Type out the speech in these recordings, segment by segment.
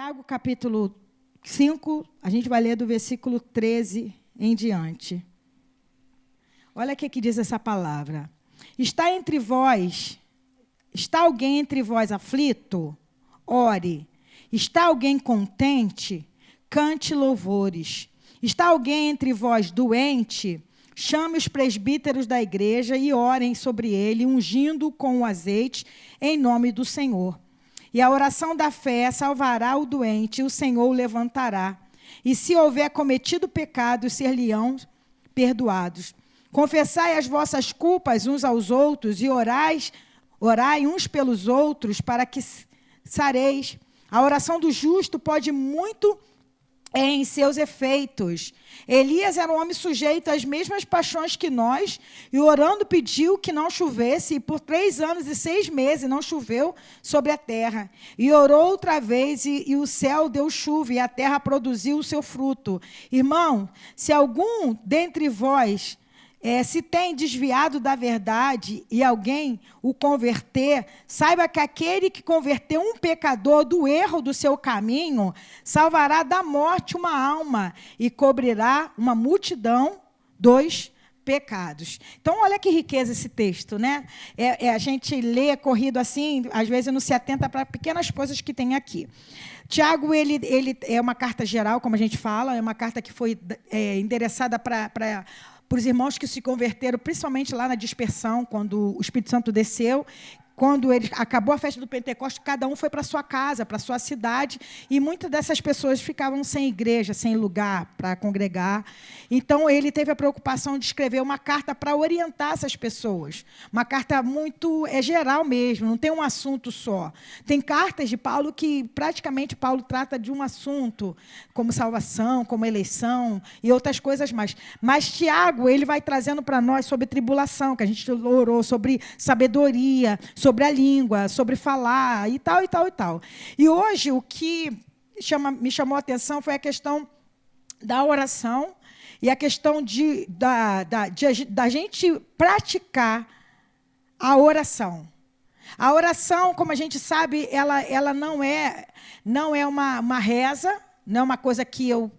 Tiago, capítulo 5, a gente vai ler do versículo 13 em diante. Olha o que diz essa palavra. Está alguém entre vós aflito? Ore. Está alguém contente? Cante louvores. Está alguém entre vós doente? Chame os presbíteros da igreja e orem sobre ele, ungindo-o com o azeite, em nome do Senhor. E a oração da fé salvará o doente, e o Senhor o levantará. E se houver cometido pecado, ser-lhe-ão perdoados. Confessai as vossas culpas uns aos outros, e orai uns pelos outros, para que sareis. A oração do justo pode muito em seus efeitos. Elias era um homem sujeito às mesmas paixões que nós, e orando pediu que não chovesse, e por 3 anos e 6 meses não choveu sobre a terra. E orou outra vez, e o céu deu chuva, e a terra produziu o seu fruto. Irmão, se algum dentre vós se tem desviado da verdade e alguém o converter, saiba que aquele que converteu um pecador do erro do seu caminho, salvará da morte uma alma e cobrirá uma multidão dos pecados. Então, olha que riqueza esse texto, né? A gente lê corrido assim, às vezes não se atenta para pequenas coisas que tem aqui. Tiago, ele é uma carta geral, como a gente fala, é uma carta que foi endereçada para os irmãos que se converteram, principalmente lá na dispersão, quando o Espírito Santo desceu. Quando acabou a festa do Pentecostes, cada um foi para a sua casa, para a sua cidade, e muitas dessas pessoas ficavam sem igreja, sem lugar para congregar. Então, ele teve a preocupação de escrever uma carta para orientar essas pessoas. Uma carta muito geral mesmo, não tem um assunto só. Tem cartas de Paulo que, praticamente, Paulo trata de um assunto, como salvação, como eleição e outras coisas mais. Mas Tiago, ele vai trazendo para nós sobre tribulação, que a gente orou, sobre sabedoria, sobre a língua, sobre falar, e tal, e tal, e tal. E hoje, o que me chamou a atenção foi a questão da oração e a questão da gente praticar a oração. A oração, como a gente sabe, ela não é uma reza, não é uma coisa que eu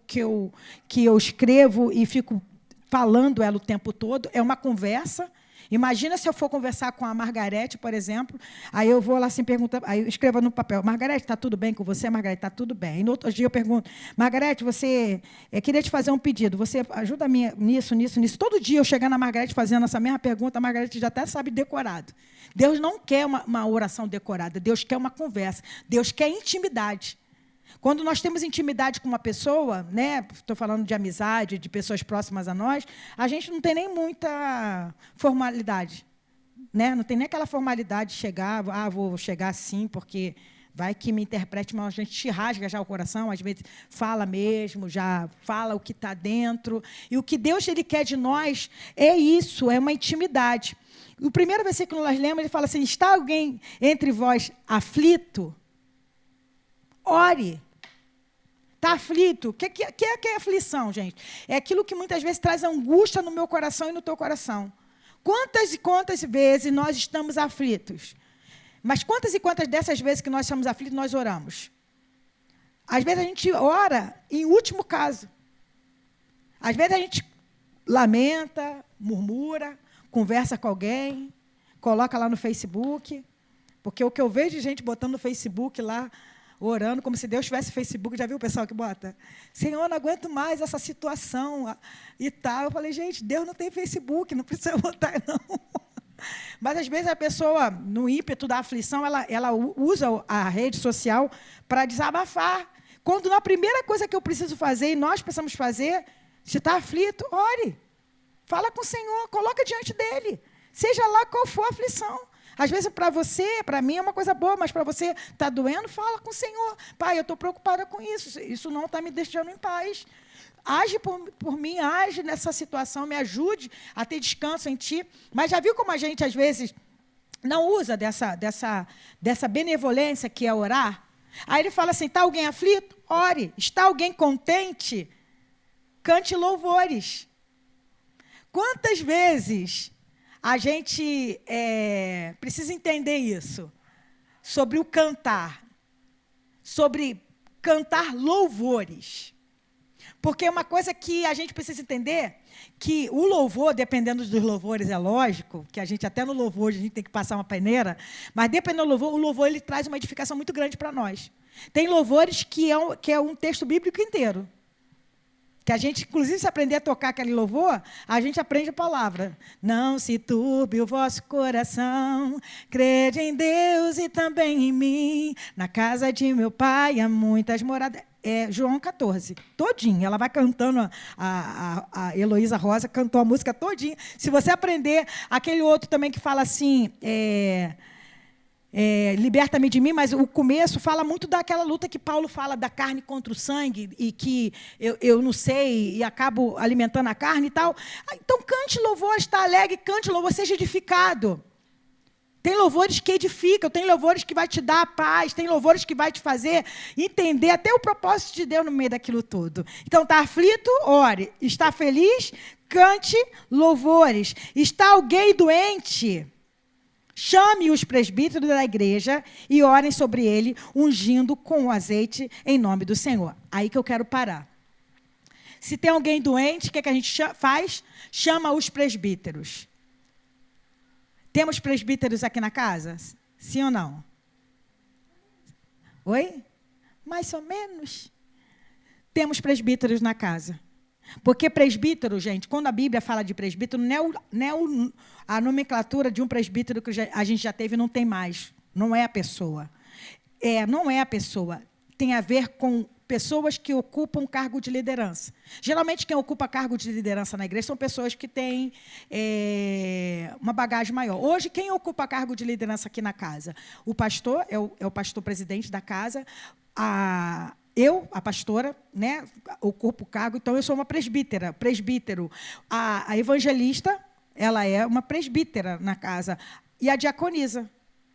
escrevo e fico falando ela o tempo todo, é uma conversa. Imagina se eu for conversar com a Margarete, por exemplo, aí eu vou lá assim perguntar, aí eu escrevo no papel: Margarete, está tudo bem com você? Margarete, está tudo bem. E no outro dia eu pergunto: Margarete, queria te fazer um pedido, você ajuda nisso. Todo dia eu chegar na Margarete fazendo essa mesma pergunta, a Margarete já até sabe decorado. Deus não quer uma oração decorada, Deus quer uma conversa, Deus quer intimidade. Quando nós temos intimidade com uma pessoa, né, estou falando de amizade, de pessoas próximas a nós, a gente não tem nem muita formalidade. Né? Não tem nem aquela formalidade de chegar, vou chegar assim, porque vai que me interprete mal, a gente te rasga já o coração, às vezes fala mesmo, já fala o que está dentro. E o que Deus ele quer de nós é isso, é uma intimidade. O primeiro versículo que nós lemos, ele fala assim: está alguém entre vós aflito? Ore. Está aflito? O que é aflição, gente? É aquilo que muitas vezes traz angústia no meu coração e no teu coração. Quantas e quantas vezes nós estamos aflitos? Mas quantas e quantas dessas vezes que nós estamos aflitos, nós oramos? Às vezes a gente ora em último caso. Às vezes a gente lamenta, murmura, conversa com alguém, coloca lá no Facebook. Porque o que eu vejo de gente botando no Facebook lá, orando, como se Deus tivesse Facebook. Já viu o pessoal que bota? Senhor, não aguento mais essa situação e tal. Eu falei, gente, Deus não tem Facebook, não precisa botar, não. Mas, às vezes, a pessoa, no ímpeto da aflição, ela usa a rede social para desabafar. Quando, na primeira coisa que eu preciso fazer, e nós precisamos fazer, se está aflito, ore. Fala com o Senhor, coloca diante dele. Seja lá qual for a aflição. Às vezes, para você, para mim, é uma coisa boa, mas para você está doendo, fala com o Senhor. Pai, eu estou preocupada com isso. Isso não está me deixando em paz. Age por mim, age nessa situação, me ajude a ter descanso em Ti. Mas já viu como a gente, às vezes, não usa dessa benevolência que é orar? Aí ele fala assim: está alguém aflito? Ore. Está alguém contente? Cante louvores. Quantas vezes a gente precisa entender isso? Sobre o cantar. Sobre cantar louvores. Porque uma coisa que a gente precisa entender, que o louvor, dependendo dos louvores, é lógico, que a gente até no louvor a gente tem que passar uma peneira, mas dependendo do louvor, o louvor ele traz uma edificação muito grande para nós. Tem louvores que é um texto bíblico inteiro. Que a gente, inclusive, se aprender a tocar aquele louvor, a gente aprende a palavra. Não se turbe o vosso coração, crede em Deus e também em mim. Na casa de meu pai há muitas moradas. É João 14, todinho. Ela vai cantando, a Heloísa Rosa cantou a música todinha. Se você aprender aquele outro também que fala assim... liberta-me de mim, mas o começo fala muito daquela luta que Paulo fala da carne contra o sangue, e que eu não sei, e acabo alimentando a carne e tal. Então, cante louvor, está alegre, cante louvor, seja edificado. Tem louvores que edificam, tem louvores que vai te dar paz, tem louvores que vai te fazer entender até o propósito de Deus no meio daquilo tudo. Então, está aflito? Ore. Está feliz? Cante louvores. Está alguém doente? Chame os presbíteros da igreja e orem sobre ele, ungindo com o azeite em nome do Senhor. Aí que eu quero parar. Se tem alguém doente, o que a gente faz? Chama os presbíteros. Temos presbíteros aqui na casa? Sim ou não? Oi? Mais ou menos. Temos presbíteros na casa. Porque presbítero, gente, quando a Bíblia fala de presbítero, a nomenclatura de um presbítero que a gente já teve não tem mais. Não é a pessoa. Não é a pessoa. Tem a ver com pessoas que ocupam cargo de liderança. Geralmente, quem ocupa cargo de liderança na igreja são pessoas que têm uma bagagem maior. Hoje, quem ocupa cargo de liderança aqui na casa? O pastor, é o pastor presidente da casa, a pastora, né, ocupo o cargo, então eu sou uma presbítero. A evangelista, ela é uma presbítera na casa. E a diaconisa,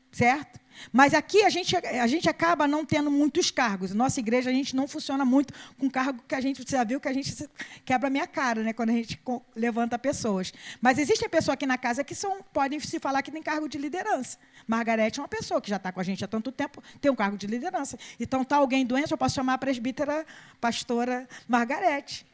certo? Mas aqui a gente acaba não tendo muitos cargos. Nossa igreja, a gente não funciona muito com cargo que a gente já viu que a gente quebra a minha cara, né, quando a gente levanta pessoas. Mas existem pessoas aqui na casa que podem se falar que tem cargo de liderança. Margarete é uma pessoa que já está com a gente há tanto tempo, tem um cargo de liderança. Então, está alguém doente, eu posso chamar a presbítera, pastora Margarete.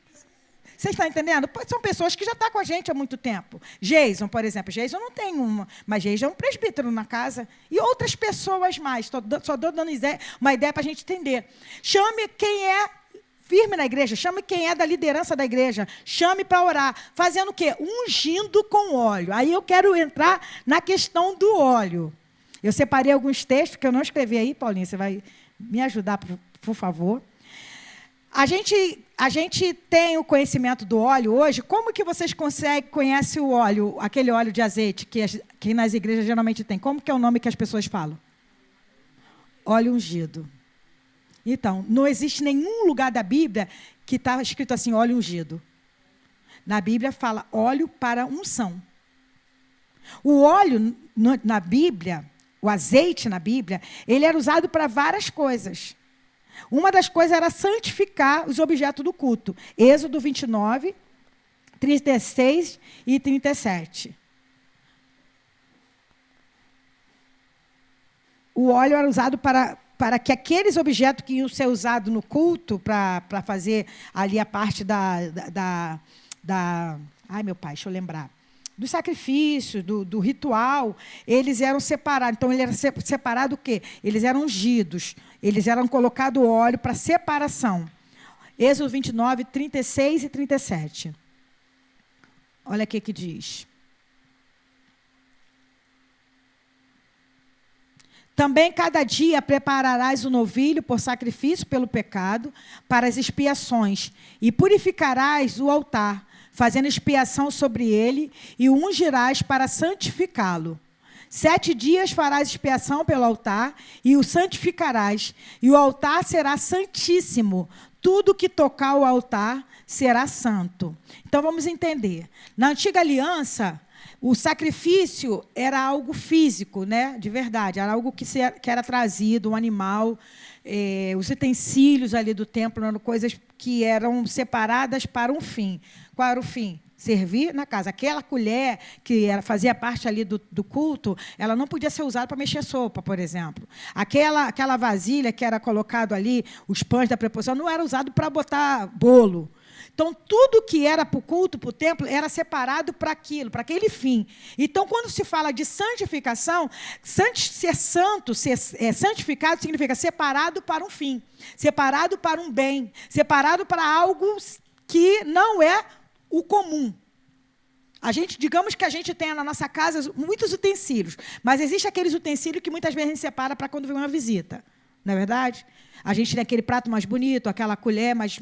Vocês estão entendendo? São pessoas que já estão com a gente há muito tempo. Jason, por exemplo. Jason não tem uma, mas Jason é um presbítero na casa. E outras pessoas mais. Só estou dando uma ideia para a gente entender. Chame quem é firme na igreja. Chame quem é da liderança da igreja. Chame para orar. Fazendo o quê? Ungindo com óleo. Aí eu quero entrar na questão do óleo. Eu separei alguns textos que eu não escrevi aí, Paulinha. Você vai me ajudar, por favor. A gente tem o conhecimento do óleo hoje. Como que vocês conhecem o óleo, aquele óleo de azeite que nas igrejas geralmente tem? Como que é o nome que as pessoas falam? Óleo ungido. Então, não existe nenhum lugar da Bíblia que está escrito assim, óleo ungido. Na Bíblia fala óleo para unção. O óleo na Bíblia, o azeite na Bíblia, ele era usado para várias coisas. Uma das coisas era santificar os objetos do culto. Êxodo 29, 36 e 37. O óleo era usado para que aqueles objetos que iam ser usados no culto, para fazer ali a parte ai, meu pai, deixa eu lembrar. Do sacrifício, do ritual, eles eram separados. Então, ele era separado o quê? Eles eram ungidos. Eles eram colocados óleo para separação. Êxodo 29, 36 e 37. Olha aqui que diz. Também cada dia prepararás o novilho por sacrifício pelo pecado, para as expiações, e purificarás o altar, fazendo expiação sobre ele, e o ungirás para santificá-lo. 7 dias farás expiação pelo altar, e o santificarás, e o altar será santíssimo. Tudo que tocar o altar será santo. Então, vamos entender. Na antiga aliança, o sacrifício era algo físico, né? De verdade, era algo que era trazido, um animal, os utensílios ali do templo eram coisas que eram separadas para um fim. Qual era o fim? servir na casa. Aquela colher que fazia parte ali do culto, ela não podia ser usada para mexer sopa, por exemplo. Aquela vasilha que era colocado ali, os pães da preposição, não era usado para botar bolo. Então, tudo que era para o culto, para o templo, era separado para aquilo, para aquele fim. Então, quando se fala de santificação, ser santo, santificado, significa separado para um fim, separado para um bem, separado para algo que não é o comum. Digamos que a gente tenha na nossa casa muitos utensílios, mas existem aqueles utensílios que muitas vezes a gente separa para quando vem uma visita. Não é verdade? A gente tem aquele prato mais bonito, aquela colher mais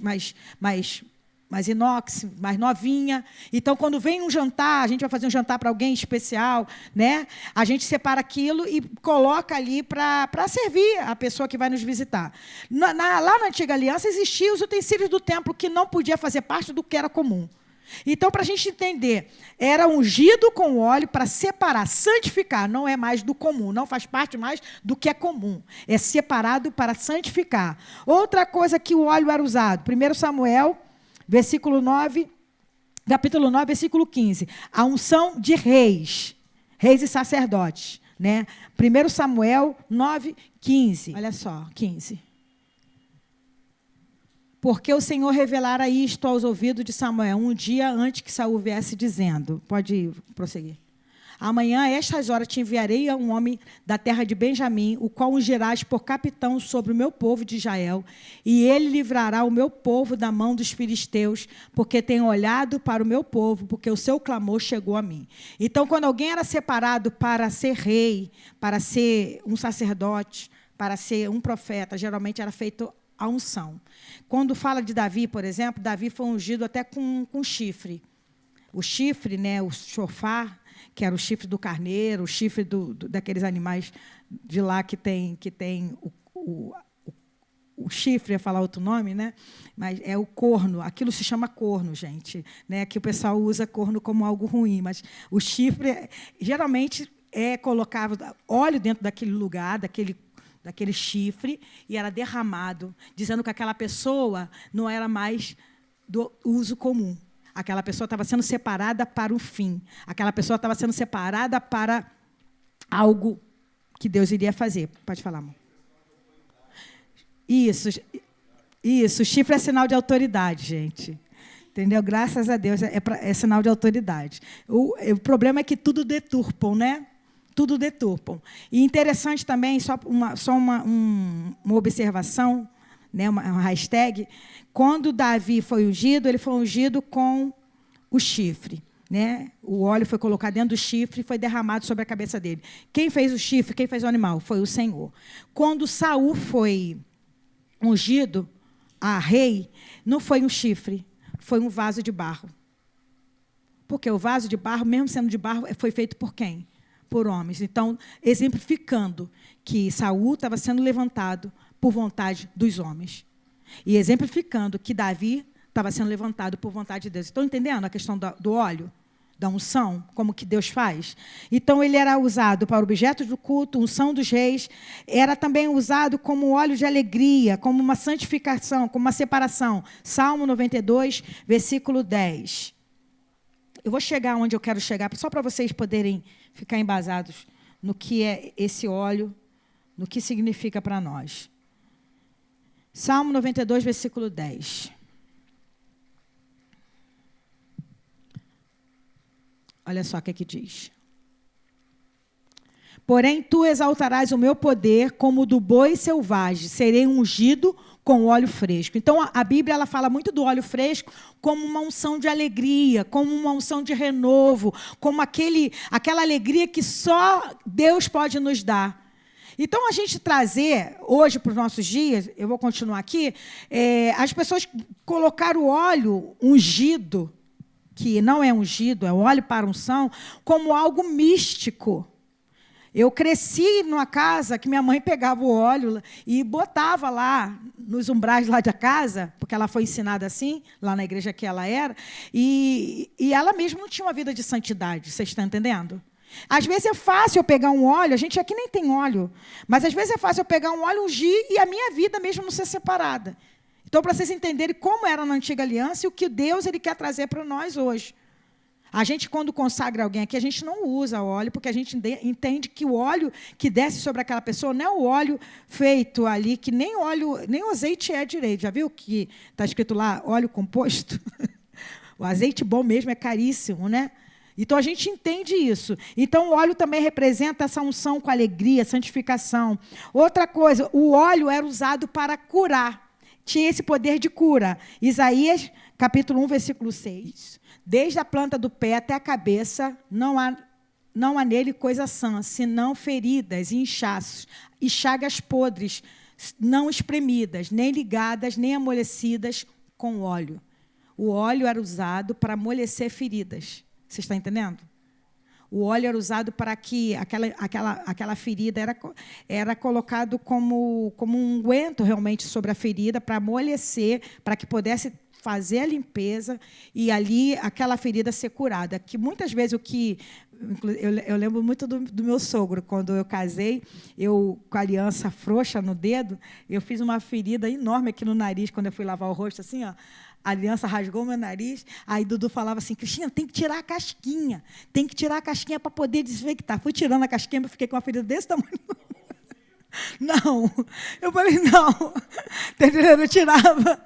inox, mais novinha. Então, quando vem um jantar, a gente vai fazer um jantar para alguém especial, né? A gente separa aquilo e coloca ali para servir a pessoa que vai nos visitar. Lá na Antiga Aliança, existiam os utensílios do templo que não podia fazer parte do que era comum. Então, para a gente entender, era ungido com óleo para separar, santificar, não é mais do comum, não faz parte mais do que é comum. É separado para santificar. Outra coisa que o óleo era usado, 1 Samuel, capítulo 9, versículo 15. A unção de reis e sacerdotes. Né? 1 Samuel 9, 15. Olha só, 15. Porque o Senhor revelara isto aos ouvidos de Samuel, um dia antes que Saul viesse dizendo. Pode prosseguir. Amanhã, a estas horas, te enviarei a um homem da terra de Benjamim, o qual ungirás por capitão sobre o meu povo de Israel, e ele livrará o meu povo da mão dos filisteus, porque tem olhado para o meu povo, porque o seu clamor chegou a mim. Então, quando alguém era separado para ser rei, para ser um sacerdote, para ser um profeta, geralmente era feito a unção. Quando fala de Davi, por exemplo, Davi foi ungido até com chifre. O chifre, né, o chofar, que era o chifre do carneiro, o chifre daqueles animais de lá que tem o chifre, ia falar outro nome, né? Mas é o corno, aquilo se chama corno, gente. Né? Que o pessoal usa corno como algo ruim, mas o chifre, geralmente, colocava óleo dentro daquele lugar, daquele chifre, e era derramado, dizendo que aquela pessoa não era mais do uso comum. Aquela pessoa estava sendo separada para um fim. Aquela pessoa estava sendo separada para algo que Deus iria fazer. Pode falar, amor. Isso. Chifre é sinal de autoridade, gente. Entendeu? Graças a Deus é sinal de autoridade. O problema é que tudo deturpam, né? Tudo deturpam. E interessante também, só uma observação, né, uma hashtag, quando Davi foi ungido, ele foi ungido com o chifre. Né? O óleo foi colocado dentro do chifre e foi derramado sobre a cabeça dele. Quem fez o chifre, quem fez o animal? Foi o Senhor. Quando Saul foi ungido a rei, não foi um chifre, foi um vaso de barro. Porque o vaso de barro, mesmo sendo de barro, foi feito por quem? Por homens. Então, exemplificando que Saul estava sendo levantado por vontade dos homens. E exemplificando que Davi estava sendo levantado por vontade de Deus. Estão entendendo a questão do óleo? Da unção? Como que Deus faz? Então, ele era usado para objetos do culto, unção dos reis. Era também usado como óleo de alegria, como uma santificação, como uma separação. Salmo 92, versículo 10. Eu vou chegar onde eu quero chegar, só para vocês poderem ficar embasados no que é esse óleo, no que significa para nós. Salmo 92, versículo 10. Olha só o que diz. Porém, tu exaltarás o meu poder como o do boi selvagem, serei ungido com óleo fresco. Então, a Bíblia ela fala muito do óleo fresco como uma unção de alegria, como uma unção de renovo, como aquela alegria que só Deus pode nos dar. Então, a gente trazer hoje para os nossos dias, eu vou continuar aqui, as pessoas colocaram o óleo ungido, que não é ungido, é óleo para unção, como algo místico. Eu cresci numa casa que minha mãe pegava o óleo e botava lá nos umbrais lá da casa, porque ela foi ensinada assim, lá na igreja que ela era, e ela mesma não tinha uma vida de santidade, vocês estão entendendo? Às vezes é fácil eu pegar um óleo, a gente aqui nem tem óleo, mas às vezes é fácil eu pegar um óleo, ungir e a minha vida mesmo não ser separada. Então, para vocês entenderem como era na Antiga Aliança e o que Deus ele quer trazer para nós hoje. A gente, quando consagra alguém aqui, a gente não usa óleo, porque a gente entende que o óleo que desce sobre aquela pessoa não é o óleo feito ali, que nem óleo, nem o azeite é direito. Já viu que está escrito lá, óleo composto? O azeite bom mesmo é caríssimo, né? Então, a gente entende isso. Então, o óleo também representa essa unção com alegria, santificação. Outra coisa, o óleo era usado para curar. Tinha esse poder de cura. Isaías, capítulo 1, versículo 6. Desde a planta do pé até a cabeça, não há nele coisa sã, senão feridas e inchaços, e chagas podres, não espremidas, nem ligadas, nem amolecidas com óleo. O óleo era usado para amolecer feridas. Você está entendendo? O óleo era usado para que aquela ferida era colocado como um unguento realmente sobre a ferida, para amolecer, para que pudesse fazer a limpeza e ali aquela ferida ser curada. Que muitas vezes eu lembro muito do meu sogro, quando eu casei, eu com a aliança frouxa no dedo, eu fiz uma ferida enorme aqui no nariz, quando eu fui lavar o rosto, assim, ó, a aliança rasgou meu nariz, aí Dudu falava assim, Cristina, tem que tirar a casquinha para poder desinfectar. Fui tirando a casquinha, eu fiquei com uma ferida desse tamanho. Não, eu falei, não, entendeu? Eu tirava,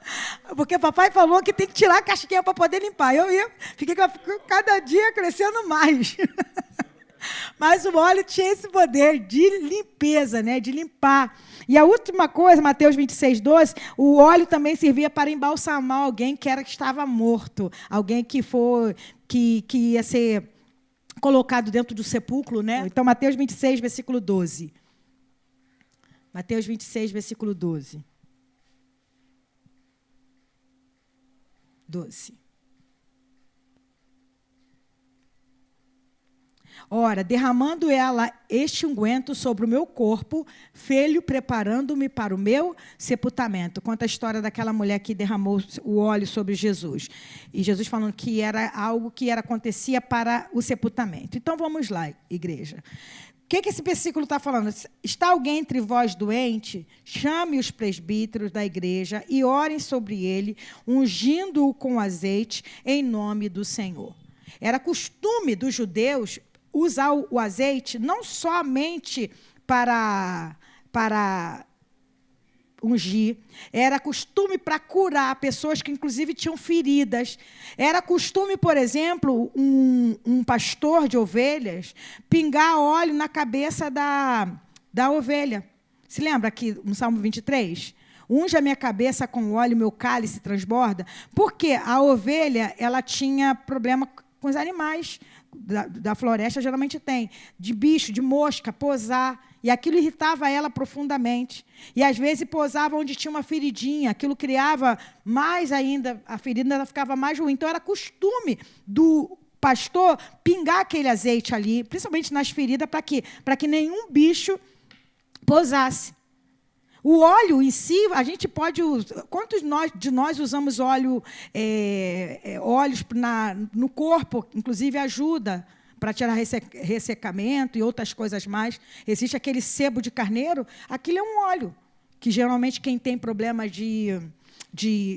porque papai falou que tem que tirar a casquinha para poder limpar. Fiquei cada dia crescendo mais. Mas o óleo tinha esse poder de limpeza, né, de limpar. E a última coisa, Mateus 26, 12, o óleo também servia para embalsamar alguém que estava morto, alguém que ia ser colocado dentro do sepulcro, né? Então, Mateus 26, versículo 12. Mateus 26, versículo 12. 12. Ora, derramando ela este unguento sobre o meu corpo, fê-lo preparando-me para o meu sepultamento. Conta a história daquela mulher que derramou o óleo sobre Jesus. E Jesus falando que era algo que acontecia para o sepultamento. Então, vamos lá, igreja. O que esse versículo está falando? Está alguém entre vós doente? Chame os presbíteros da igreja e orem sobre ele, ungindo-o com azeite em nome do Senhor. Era costume dos judeus usar o azeite não somente para ungir, era costume para curar pessoas que, inclusive, tinham feridas. Era costume, por exemplo, um pastor de ovelhas pingar óleo na cabeça da ovelha. Se lembra aqui no Salmo 23? Unge a minha cabeça com óleo, meu cálice transborda. Porque a ovelha ela tinha problema com os animais da floresta, geralmente tem, de bicho, de mosca, posar. E aquilo irritava ela profundamente. E, às vezes, posava onde tinha uma feridinha. Aquilo criava mais ainda, a ferida ela ficava mais ruim. Então, era costume do pastor pingar aquele azeite ali, principalmente nas feridas, para quê? Para que nenhum bicho posasse. O óleo em si, a gente pode usar. Quantos de nós usamos óleos no corpo? Inclusive, ajuda para tirar ressecamento e outras coisas mais. Existe aquele sebo de carneiro, aquilo é um óleo, que geralmente quem tem problema de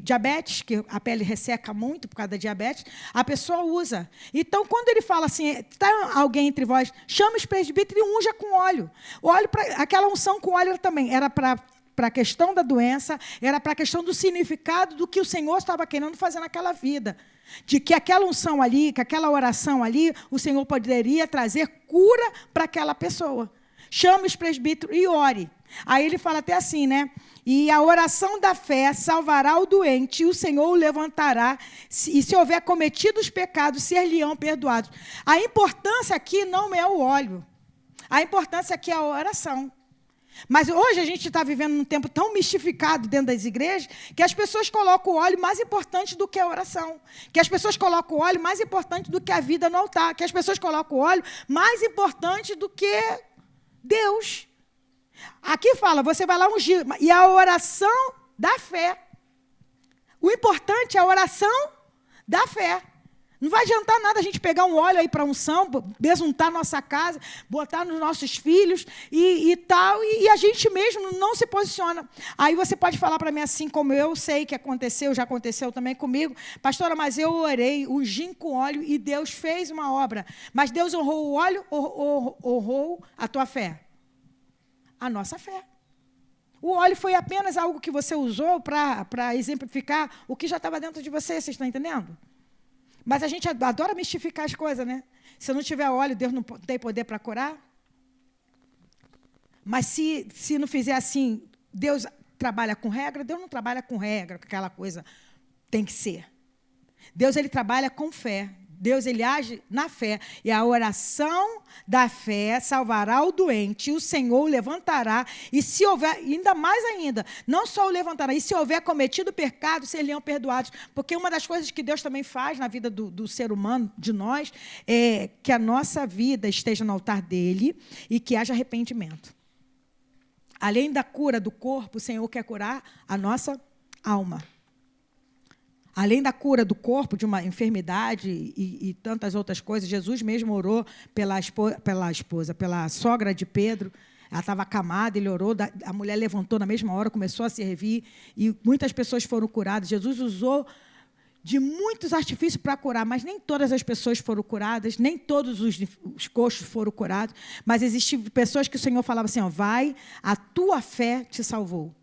diabetes, que a pele resseca muito por causa da diabetes, a pessoa usa. Então, quando ele fala assim, está alguém entre vós, chama os presbíteros e unja com óleo. O óleo, aquela unção com óleo também era para a questão da doença, era para a questão do significado do que o Senhor estava querendo fazer naquela vida. De que aquela unção ali, que aquela oração ali, o Senhor poderia trazer cura para aquela pessoa. Chame os presbíteros e ore. Aí ele fala até assim, né? E a oração da fé salvará o doente, e o Senhor o levantará, e se houver cometido os pecados, ser-lhe-ão perdoados. A importância aqui não é o óleo. A importância aqui é a oração. Mas hoje a gente está vivendo num tempo tão mistificado dentro das igrejas que as pessoas colocam o óleo mais importante do que a oração, que as pessoas colocam o óleo mais importante do que a vida no altar, que as pessoas colocam o óleo mais importante do que Deus. Aqui fala, você vai lá ungir, e a oração da fé. O importante é a oração da fé. Não vai adiantar nada a gente pegar um óleo aí para unção, besuntar nossa casa, botar nos nossos filhos e tal, e a gente mesmo não se posiciona. Aí você pode falar para mim assim, como eu sei que aconteceu, já aconteceu também comigo, pastora, mas eu orei, ungi com óleo e Deus fez uma obra. Mas Deus honrou o óleo ou honrou a tua fé? A nossa fé. O óleo foi apenas algo que você usou para exemplificar o que já estava dentro de você, vocês estão entendendo? Mas a gente adora mistificar as coisas, né? Se não tiver óleo, Deus não tem poder para curar. Mas se não fizer assim, Deus trabalha com regra? Deus não trabalha com regra, com aquela coisa tem que ser. Deus, ele trabalha com fé. Deus, ele age na fé. E a oração da fé salvará o doente, e o Senhor o levantará. E se houver, ainda mais ainda, não só o levantará, e se houver cometido pecado, seriam perdoados. Porque uma das coisas que Deus também faz na vida do ser humano, de nós, é que a nossa vida esteja no altar dele e que haja arrependimento. Além da cura do corpo, o Senhor quer curar a nossa alma. Além da cura do corpo, de uma enfermidade e tantas outras coisas, Jesus mesmo orou pela sogra de Pedro. Ela estava acamada, ele orou, a mulher levantou na mesma hora, começou a servir, e muitas pessoas foram curadas. Jesus usou de muitos artifícios para curar, mas nem todas as pessoas foram curadas, nem todos os coxos foram curados, mas existem pessoas que o Senhor falava assim, ó, vai, a tua fé te salvou.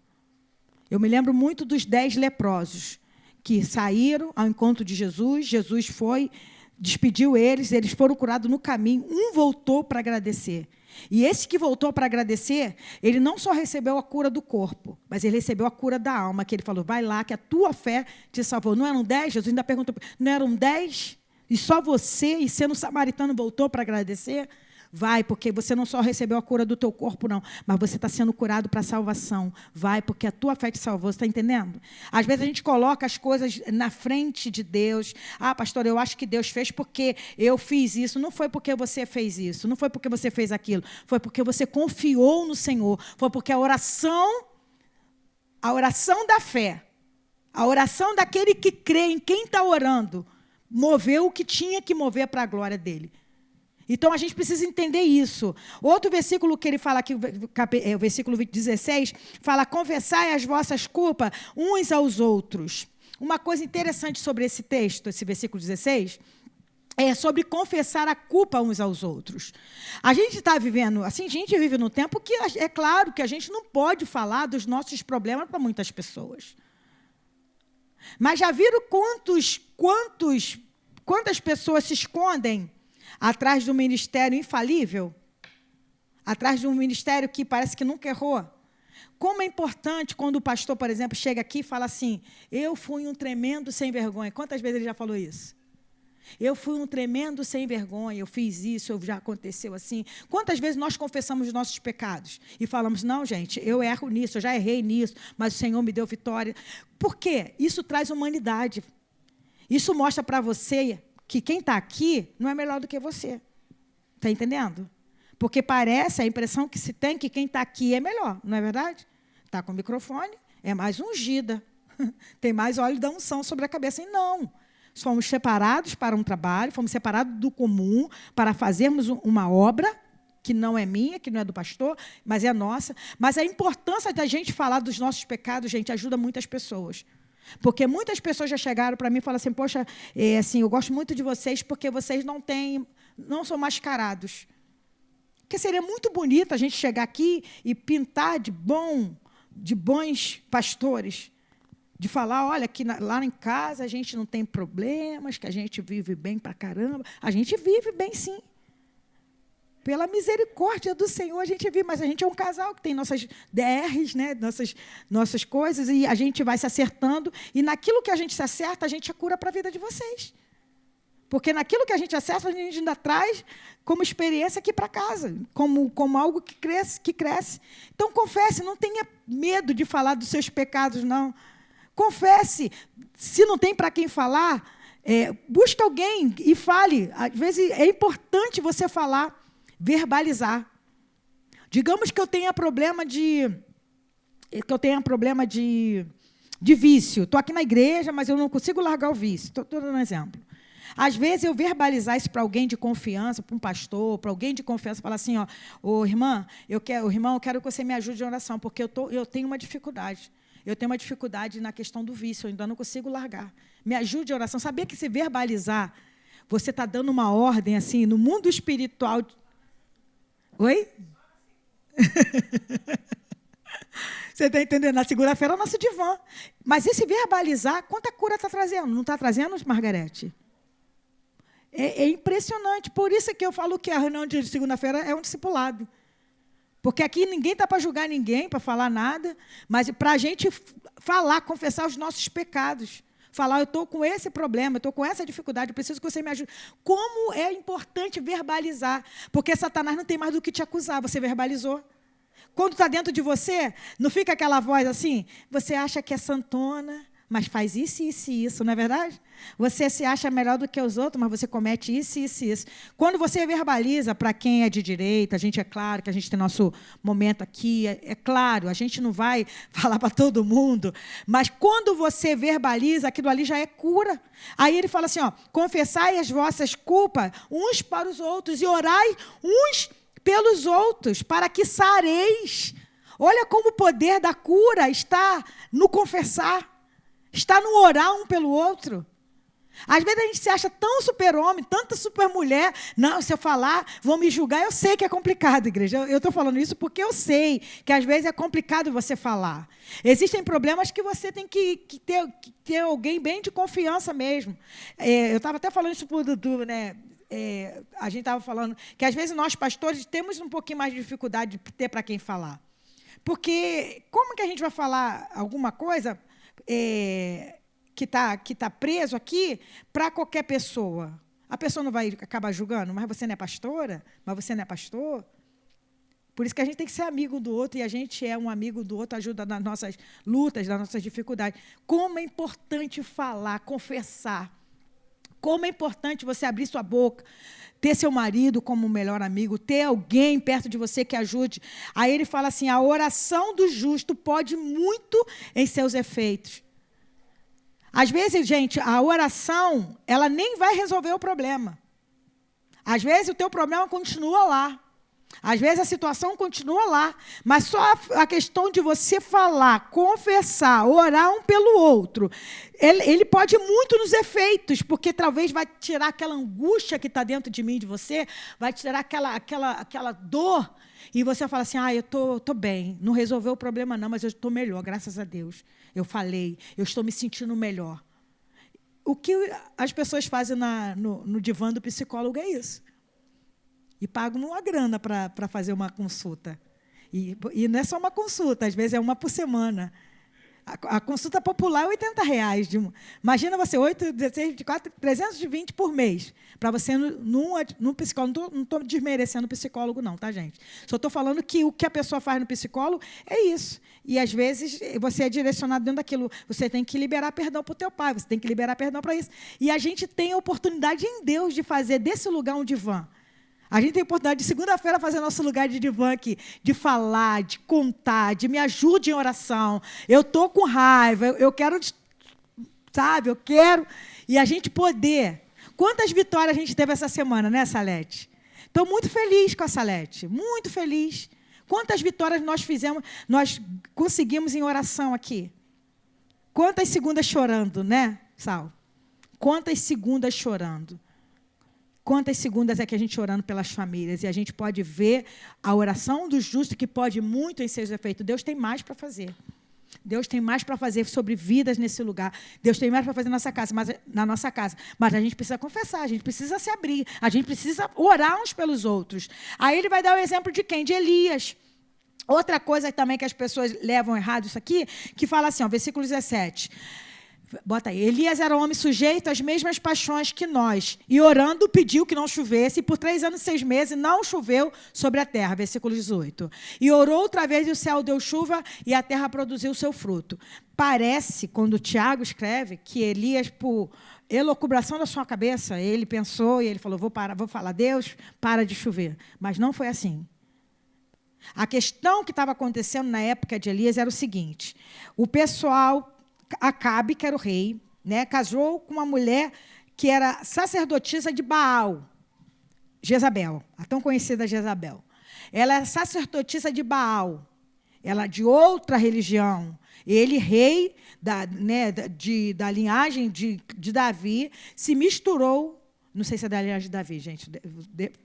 Eu me lembro muito dos 10 leprosos, que saíram ao encontro de Jesus, Jesus foi, despediu eles foram curados no caminho, um voltou para agradecer. E esse que voltou para agradecer, ele não só recebeu a cura do corpo, mas ele recebeu a cura da alma, que ele falou, vai lá, que a tua fé te salvou. Não eram 10? Jesus ainda perguntou, não eram 10? E só você, e sendo samaritano, voltou para agradecer? Vai, porque você não só recebeu a cura do teu corpo, não, mas você está sendo curado para a salvação. Vai, porque a tua fé te salvou, você está entendendo? Às vezes a gente coloca as coisas na frente de Deus. Ah, pastor, eu acho que Deus fez porque eu fiz isso. Não foi porque você fez isso, não foi porque você fez aquilo. Foi porque você confiou no Senhor. Foi porque a oração da fé, a oração daquele que crê em quem está orando, moveu o que tinha que mover para a glória dele. Então, a gente precisa entender isso. Outro versículo que ele fala aqui, o versículo 16, fala, confessai as vossas culpas uns aos outros. Uma coisa interessante sobre esse texto, esse versículo 16, é sobre confessar a culpa uns aos outros. A gente está vivendo, assim, a gente vive num tempo que é claro que a gente não pode falar dos nossos problemas para muitas pessoas. Mas já viram quantas pessoas se escondem atrás de um ministério infalível? Atrás de um ministério que parece que nunca errou? Como é importante quando o pastor, por exemplo, chega aqui e fala assim, eu fui um tremendo sem vergonha. Quantas vezes ele já falou isso? Eu fui um tremendo sem vergonha, eu fiz isso, já aconteceu assim. Quantas vezes nós confessamos os nossos pecados e falamos, não, gente, eu erro nisso, eu já errei nisso, mas o Senhor me deu vitória. Por quê? Isso traz humanidade. Isso mostra para você que quem está aqui não é melhor do que você. Está entendendo? Porque parece, a impressão que se tem que quem está aqui é melhor, não é verdade? Está com o microfone, é mais ungida, tem mais óleo da unção sobre a cabeça. E não, fomos separados para um trabalho, fomos separados do comum para fazermos uma obra que não é minha, que não é do pastor, mas é nossa. Mas a importância da gente falar dos nossos pecados, gente, ajuda muitas pessoas. Porque muitas pessoas já chegaram para mim e falaram assim, poxa, assim, eu gosto muito de vocês porque vocês não são mascarados. Porque seria muito bonito a gente chegar aqui e pintar de bons pastores, de falar, olha, que lá em casa a gente não tem problemas, que a gente vive bem pra caramba. A gente vive bem, sim. Pela misericórdia do Senhor, a gente vive, mas a gente é um casal que tem nossas DRs, né, nossas coisas, e a gente vai se acertando, e naquilo que a gente se acerta, a gente é cura para a vida de vocês. Porque naquilo que a gente acerta, a gente ainda traz como experiência aqui para casa, como algo que cresce. Então, confesse, não tenha medo de falar dos seus pecados, não. Confesse. Se não tem para quem falar, busque alguém e fale. Às vezes, é importante você falar, verbalizar. Digamos que eu tenha problema de vício. Estou aqui na igreja, mas eu não consigo largar o vício. Estou dando um exemplo. Às vezes, eu verbalizar isso para alguém de confiança, para um pastor, para alguém de confiança, falar assim, ó, ô, irmã, eu quero que você me ajude em oração, porque eu tenho uma dificuldade. Eu tenho uma dificuldade na questão do vício, eu ainda não consigo largar. Me ajude em oração. Sabia que se verbalizar, você está dando uma ordem, assim, no mundo espiritual. Oi? Você está entendendo? Na segunda-feira é o nosso divã. Mas esse verbalizar, quanta cura está trazendo? Não está trazendo, Margarete? É impressionante. Por isso que eu falo que a reunião de segunda-feira é um discipulado. Porque aqui ninguém está para julgar ninguém, para falar nada, mas para a gente falar, confessar os nossos pecados. Falar, eu estou com esse problema, eu estou com essa dificuldade, eu preciso que você me ajude. Como é importante verbalizar, porque Satanás não tem mais do que te acusar, você verbalizou. Quando está dentro de você, não fica aquela voz assim, você acha que é santona, mas faz isso, isso e isso, não é verdade? Você se acha melhor do que os outros, mas você comete isso, isso e isso. Quando você verbaliza, para quem é de direita, a gente é claro que a gente tem nosso momento aqui, é claro, a gente não vai falar para todo mundo, mas quando você verbaliza, aquilo ali já é cura. Aí ele fala assim, ó, confessai as vossas culpas uns para os outros e orai uns pelos outros, para que sareis. Olha como o poder da cura está no confessar, está no orar um pelo outro. Às vezes a gente se acha tão super-homem, tanta super-mulher. Não, se eu falar, vão me julgar. Eu sei que é complicado, igreja. Eu estou falando isso porque eu sei que às vezes é complicado você falar. Existem problemas que você tem que ter alguém bem de confiança mesmo. Eu estava até falando isso para o Dudu, né? A gente estava falando que, às vezes, nós, pastores, temos um pouquinho mais de dificuldade de ter para quem falar. Porque como que a gente vai falar alguma coisa que tá preso aqui para qualquer pessoa? A pessoa não vai acabar julgando, mas você não é pastora? Mas você não é pastor? Por isso que a gente tem que ser amigo do outro, e a gente é um amigo do outro, ajuda nas nossas lutas, nas nossas dificuldades. Como é importante falar, confessar. Como é importante você abrir sua boca, ter seu marido como melhor amigo, ter alguém perto de você que ajude. Aí ele fala assim, a oração do justo pode muito em seus efeitos. Às vezes, gente, a oração, ela nem vai resolver o problema. Às vezes, o teu problema continua lá. Às vezes a situação continua lá, mas só a questão de você falar, confessar, orar um pelo outro, ele pode ir muito nos efeitos, porque talvez vai tirar aquela angústia que está dentro de mim, de você, vai tirar aquela dor, e você fala assim, eu tô bem, não resolveu o problema não, mas eu estou melhor, graças a Deus. Eu falei, eu estou me sentindo melhor. O que as pessoas fazem no divã do psicólogo é isso. E pagam uma grana para fazer uma consulta. E não é só uma consulta, às vezes é uma por semana. A consulta popular é R$80. Imagina você, 8, 16, 24, 320 por mês. Para você, num psicólogo, não estou desmerecendo o psicólogo não, tá, gente? Só estou falando que o que a pessoa faz no psicólogo é isso. E, às vezes, você é direcionado dentro daquilo. Você tem que liberar perdão para o teu pai, você tem que liberar perdão para isso. E a gente tem a oportunidade em Deus de fazer desse lugar um divã. A gente tem a oportunidade de segunda-feira fazer nosso lugar de divã aqui, de falar, de contar, de me ajude em oração. Eu estou com raiva, eu quero, sabe, eu quero. E a gente poder. Quantas vitórias a gente teve essa semana, né, Salete? Estou muito feliz com a Salete, muito feliz. Quantas vitórias nós conseguimos em oração aqui? Quantas segundas chorando, né, Sal? Quantas segundas chorando? Quantas segundas é que a gente orando pelas famílias? E a gente pode ver a oração do justo, que pode muito em seus efeitos. Deus tem mais para fazer. Deus tem mais para fazer sobre vidas nesse lugar. Deus tem mais para fazer na nossa casa. Mas a gente precisa confessar, a gente precisa se abrir, a gente precisa orar uns pelos outros. Aí ele vai dar o exemplo de quem? De Elias. Outra coisa também que as pessoas levam errado isso aqui, que fala assim, versículo 17... Bota aí. Elias era um homem sujeito às mesmas paixões que nós. E orando, pediu que não chovesse. E por 3 anos e 6 meses não choveu sobre a terra. Versículo 18. E orou outra vez e o céu deu chuva e a terra produziu o seu fruto. Parece, quando Tiago escreve, que Elias, por elucubração da sua cabeça, ele pensou e ele falou, vou falar, Deus, para de chover. Mas não foi assim. A questão que estava acontecendo na época de Elias era o seguinte. O pessoal... Acabe, que era o rei, né, casou com uma mulher que era sacerdotisa de Baal, Jezabel, a tão conhecida Jezabel. Ela era sacerdotisa de Baal, ela de outra religião. Ele, rei da linhagem de Davi, se misturou, não sei se é da linhagem de Davi, gente,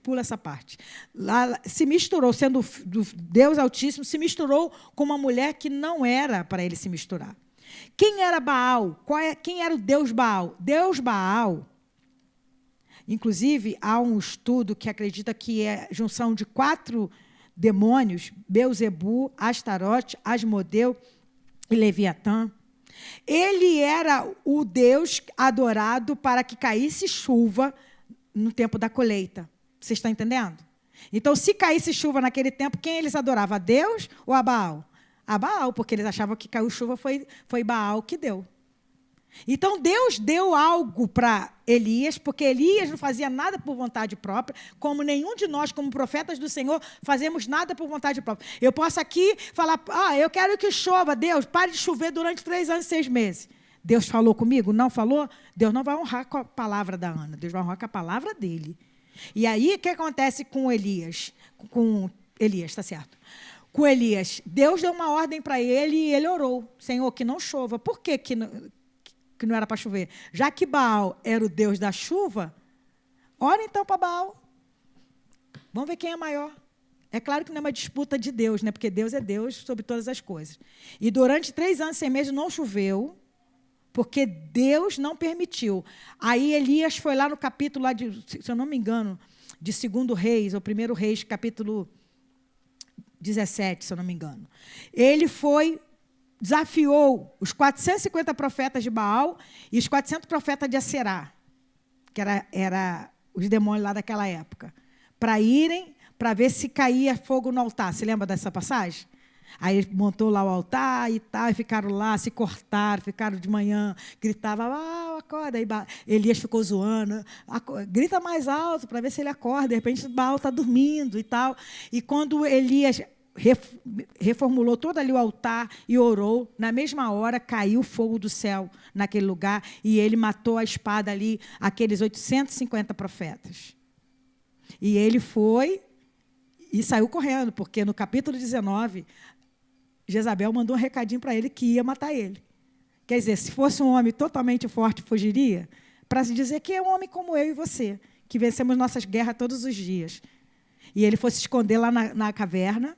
pula essa parte. Lá, se misturou, sendo do Deus Altíssimo, se misturou com uma mulher que não era para ele se misturar. Quem era Baal? Quem era o Deus Baal? Deus Baal, inclusive, há um estudo que acredita que é junção de 4 demônios, Beuzebu, Astarote, Asmodeu e Leviatã. Ele era o Deus adorado para que caísse chuva no tempo da colheita. Você está entendendo? Então, se caísse chuva naquele tempo, quem eles adoravam? A Deus ou a Baal? A Baal, porque eles achavam que caiu chuva, foi Baal que deu. Então, Deus deu algo para Elias, porque Elias não fazia nada por vontade própria, como nenhum de nós, como profetas do Senhor, fazemos nada por vontade própria. Eu posso aqui falar, eu quero que chova, Deus, pare de chover durante 3 anos e 6 meses. Deus falou comigo? Não falou? Deus não vai honrar com a palavra da Ana, Deus vai honrar com a palavra dele. E aí, o que acontece com Elias? Com Elias, está certo? Com Elias, Deus deu uma ordem para ele e ele orou, Senhor, que não chova. Por que não era para chover? Já que Baal era o Deus da chuva, ora então para Baal. Vamos ver quem é maior. É claro que não é uma disputa de Deus, né? Porque Deus é Deus sobre todas as coisas. E durante 3 anos e 6 meses não choveu, porque Deus não permitiu. Aí Elias foi lá no capítulo, se eu não me engano, de 2 Reis, ou 1 Reis, capítulo 17, se eu não me engano. Ele desafiou os 450 profetas de Baal e os 400 profetas de Aserá, que era os demônios lá daquela época, para irem, para ver se caía fogo no altar. Você lembra dessa passagem? Aí ele montou lá o altar e tal, e ficaram lá, se cortaram, ficaram de manhã, gritavam, acorda. Aí Elias ficou zoando, grita mais alto para ver se ele acorda, de repente Baal está dormindo e tal. E quando Elias reformulou todo ali o altar e orou, na mesma hora caiu fogo do céu naquele lugar e ele matou a espada ali, aqueles 850 profetas. E ele foi e saiu correndo, porque no capítulo 19, Jezabel mandou um recadinho para ele que ia matar ele. Quer dizer, se fosse um homem totalmente forte, fugiria, para se dizer que é um homem como eu e você, que vencemos nossas guerras todos os dias. E ele foi se esconder lá na caverna,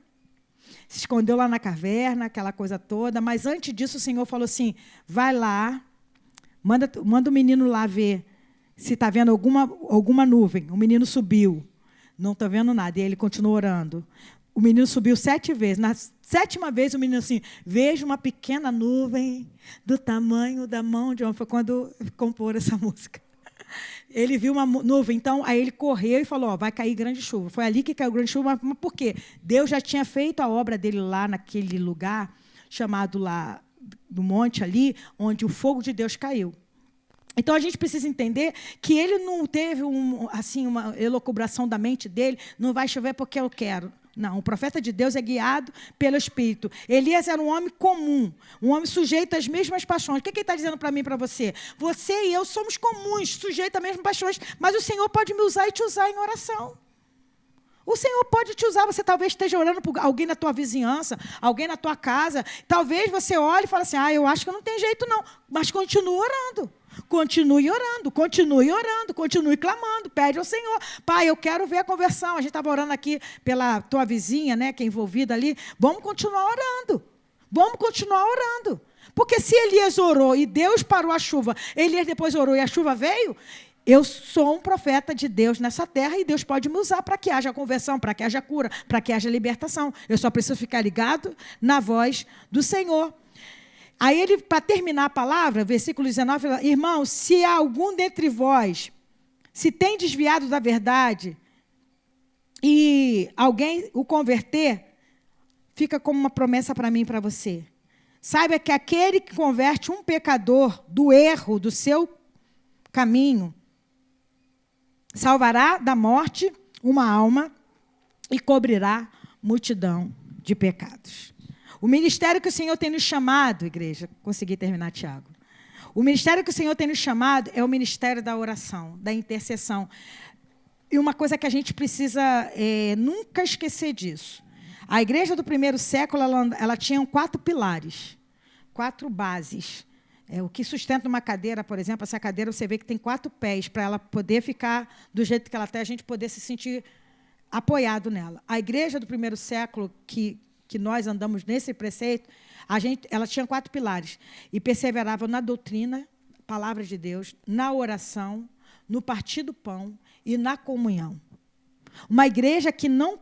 se escondeu lá na caverna, aquela coisa toda, mas antes disso o Senhor falou assim, vai lá, manda o menino lá ver se está vendo alguma nuvem. O menino subiu, não está vendo nada, e ele continuou orando. O menino subiu 7 vezes. Na 7ª vez, o menino assim, vejo uma pequena nuvem do tamanho da mão de homem. Foi quando compôs essa música. Ele viu uma nuvem, então, aí ele correu e falou, vai cair grande chuva. Foi ali que caiu grande chuva, mas por quê? Deus já tinha feito a obra dele lá naquele lugar, chamado lá do monte ali, onde o fogo de Deus caiu. Então, a gente precisa entender que ele não teve uma elucubração da mente dele, não vai chover porque eu quero. Não, o profeta de Deus é guiado pelo Espírito. Elias era um homem comum, um homem sujeito às mesmas paixões. O que ele está dizendo para mim e para você? Você e eu somos comuns, sujeitos às mesmas paixões, mas o Senhor pode me usar e te usar em oração. O Senhor pode te usar, você talvez esteja orando por alguém na tua vizinhança, alguém na tua casa. Talvez você olhe e fale assim, eu acho que não tem jeito não, mas continue orando. Continue orando, continue clamando, pede ao Senhor. Pai, eu quero ver a conversão. A gente estava orando aqui pela tua vizinha, né, que é envolvida ali. Vamos continuar orando. Porque se Elias orou e Deus parou a chuva, Elias depois orou e a chuva veio, eu sou um profeta de Deus nessa terra e Deus pode me usar para que haja conversão, para que haja cura, para que haja libertação. Eu só preciso ficar ligado na voz do Senhor. Aí ele, para terminar a palavra, versículo 19, fala, irmãos, se há algum dentre vós se tem desviado da verdade e alguém o converter, fica como uma promessa para mim e para você. Saiba que aquele que converte um pecador do erro do seu caminho, salvará da morte uma alma e cobrirá multidão de pecados. O ministério que o Senhor tem nos chamado, igreja, consegui terminar, Tiago. O ministério que o Senhor tem nos chamado é o ministério da oração, da intercessão. E uma coisa que a gente precisa nunca esquecer disso. A igreja do primeiro século, ela tinha 4 pilares, 4 bases. O que sustenta uma cadeira, por exemplo, essa cadeira você vê que tem 4 pés, para ela poder ficar do jeito que ela está, a gente poder se sentir apoiado nela. A igreja do primeiro século, que nós andamos nesse preceito, ela tinha 4 pilares. E perseverava na doutrina, palavra de Deus, na oração, no partir do pão e na comunhão. Uma igreja que não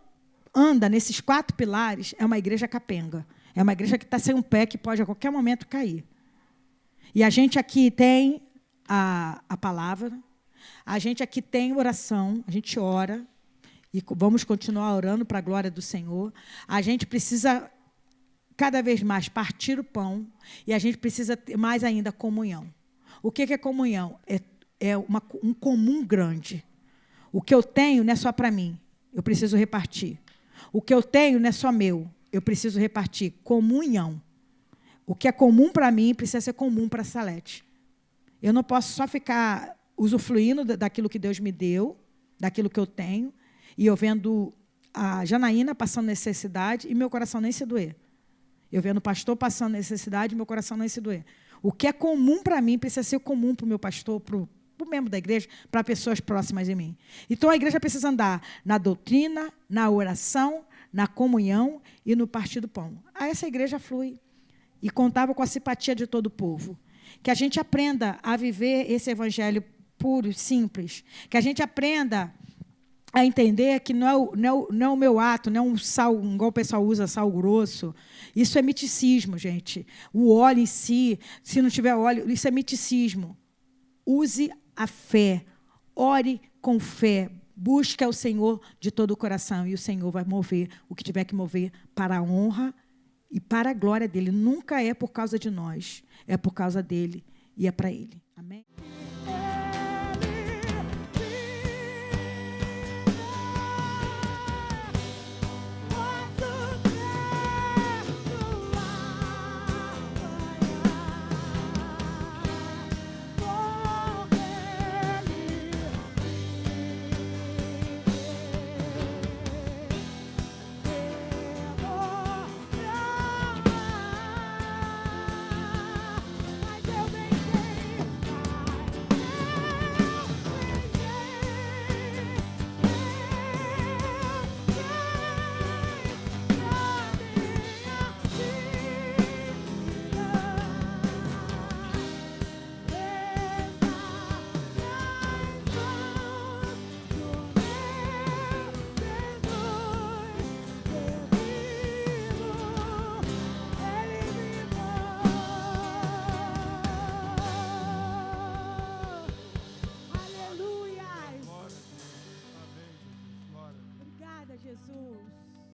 anda nesses 4 pilares é uma igreja capenga. É uma igreja que está sem um pé que pode a qualquer momento cair. E a gente aqui tem a palavra, a gente aqui tem oração, a gente ora, e vamos continuar orando para a glória do Senhor. A gente precisa, cada vez mais, partir o pão, e a gente precisa ter mais ainda comunhão. O que é comunhão? É um comum grande. O que eu tenho não é só para mim, eu preciso repartir. O que eu tenho não é só meu, eu preciso repartir. Comunhão. O que é comum para mim precisa ser comum para a Salete. Eu não posso só ficar usufruindo daquilo que Deus me deu, daquilo que eu tenho, e eu vendo a Janaína passando necessidade e meu coração nem se doer. Eu vendo o pastor passando necessidade e meu coração nem se doer. O que é comum para mim precisa ser comum para o meu pastor, para o membro da igreja, para pessoas próximas de mim. Então, a igreja precisa andar na doutrina, na oração, na comunhão e no partir do pão. Essa igreja flui. E contava com a simpatia de todo o povo. Que a gente aprenda a viver esse evangelho puro, simples. Que a gente aprenda a entender que não é o meu ato, não é um sal, igual o pessoal usa, sal grosso. Isso é miticismo, gente. O óleo em si, se não tiver óleo, isso é miticismo. Use a fé. Ore com fé. Busque ao Senhor de todo o coração. E o Senhor vai mover o que tiver que mover para a honra e para a glória dele. Nunca é por causa de nós, é por causa dele e é para ele. Amém? Jesus.